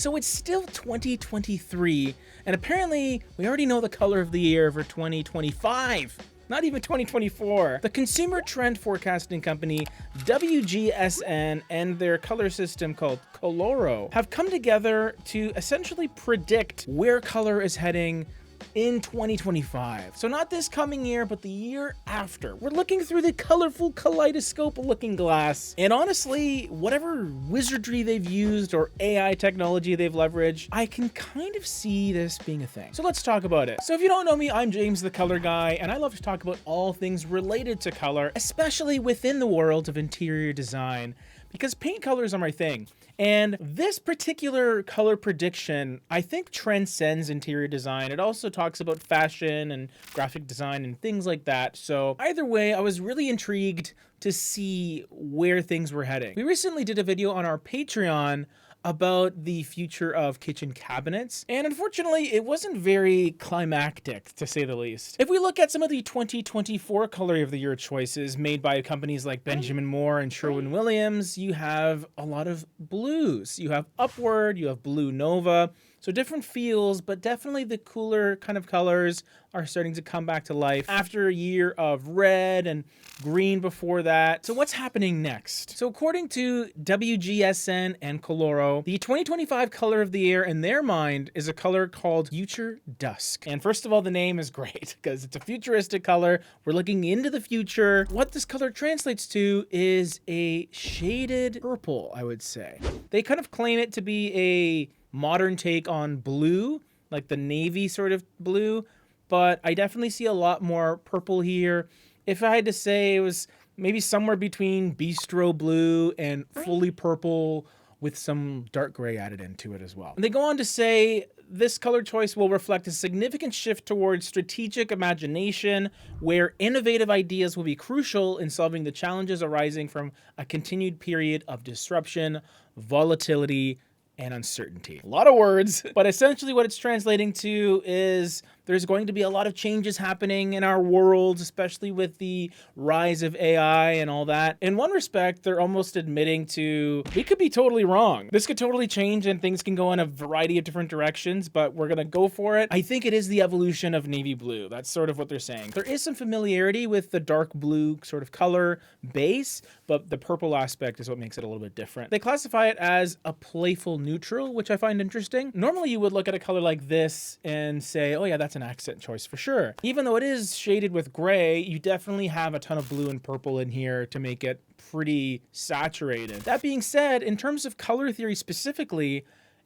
So it's still 2023, and apparently we already know the color of the year for 2025. Not even 2024. The consumer trend forecasting company WGSN and their color system called Coloro have come together to essentially predict where color is heading in 2025. So not this coming year, but the year after. We're looking through the colorful kaleidoscope looking glass, and honestly, whatever wizardry they've used or AI technology they've leveraged, I can kind of see this being a thing. So let's talk about it. So if you don't know me, I'm James the Color Guy, and I love to talk about all things related to color, especially within the world of interior design, because paint colors are my thing. And this particular color prediction, I think, transcends interior design. It also talks about fashion and graphic design and things like that. So either way, I was really intrigued to see where things were heading. We recently did a video on our Patreon about the future of kitchen cabinets, and unfortunately it wasn't very climactic, to say the least. If we look at some of the 2024 color of the year choices made by companies like Benjamin Moore and Sherwin-Williams, you have a lot of blues. You have Upward, you have Blue Nova, so different feels, but definitely the cooler kind of colors are starting to come back to life after a year of red and green before that. So what's happening next? So according to WGSN and Coloro, the 2025 color of the year in their mind is a color called Future Dusk. And first of all, the name is great because it's a futuristic color. We're looking into the future. What this color translates to is a shaded purple, I would say. They kind of claim it to be a modern take on blue, like the navy sort of blue, but I definitely see a lot more purple here. If I had to say, it was maybe somewhere between bistro blue and fully purple with some dark gray added into it as well. And they go on to say this color choice will reflect a significant shift towards strategic imagination, where innovative ideas will be crucial in solving the challenges arising from a continued period of disruption, volatility, and uncertainty. A lot of words, but essentially what it's translating to is there's going to be a lot of changes happening in our world, especially with the rise of AI and all that. In one respect, they're almost admitting to, we could be totally wrong. This could totally change and things can go in a variety of different directions, but we're gonna go for it. I think it is the evolution of navy blue. That's sort of what they're saying. There is some familiarity with the dark blue sort of color base, but the purple aspect is what makes it a little bit different. They classify it as a playful neutral, which I find interesting. Normally you would look at a color like this and say, oh yeah, that's an accent choice for sure. Even though it is shaded with gray, you definitely have a ton of blue and purple in here to make it pretty saturated. That being said, in terms of color theory specifically,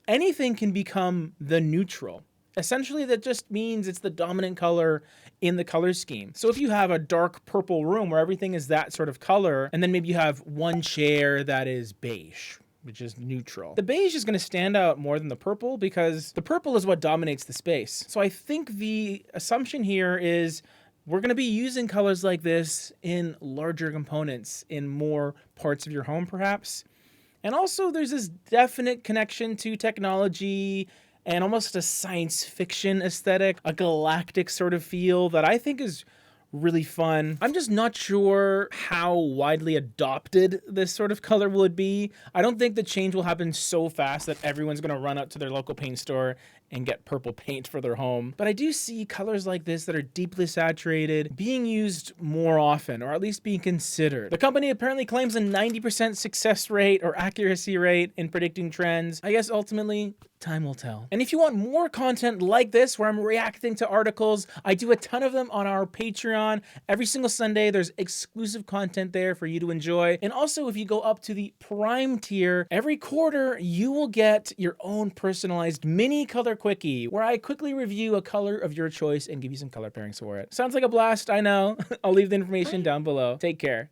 anything can become the neutral. Essentially, that just means it's the dominant color in the color scheme. So if you have a dark purple room where everything is that sort of color, and then maybe you have one chair that is beige, which is neutral, the beige is going to stand out more than the purple because the purple is what dominates the space. So I think the assumption here is we're going to be using colors like this in larger components in more parts of your home, perhaps. And also there's this definite connection to technology and almost a science fiction aesthetic, a galactic sort of feel that I think is really fun. I'm just not sure how widely adopted this sort of color would be. I don't think the change will happen so fast that everyone's going to run out to their local paint store and get purple paint for their home. But I do see colors like this that are deeply saturated being used more often, or at least being considered. The company apparently claims a 90% success rate or accuracy rate in predicting trends. I guess ultimately, time will tell. And if you want more content like this, where I'm reacting to articles, I do a ton of them on our Patreon. Every single Sunday, there's exclusive content there for you to enjoy. And also, if you go up to the Prime tier, every quarter, you will get your own personalized mini color quickie, where I quickly review a color of your choice and give you some color pairings for it. Sounds like a blast, I know. I'll leave the information down below. Take care.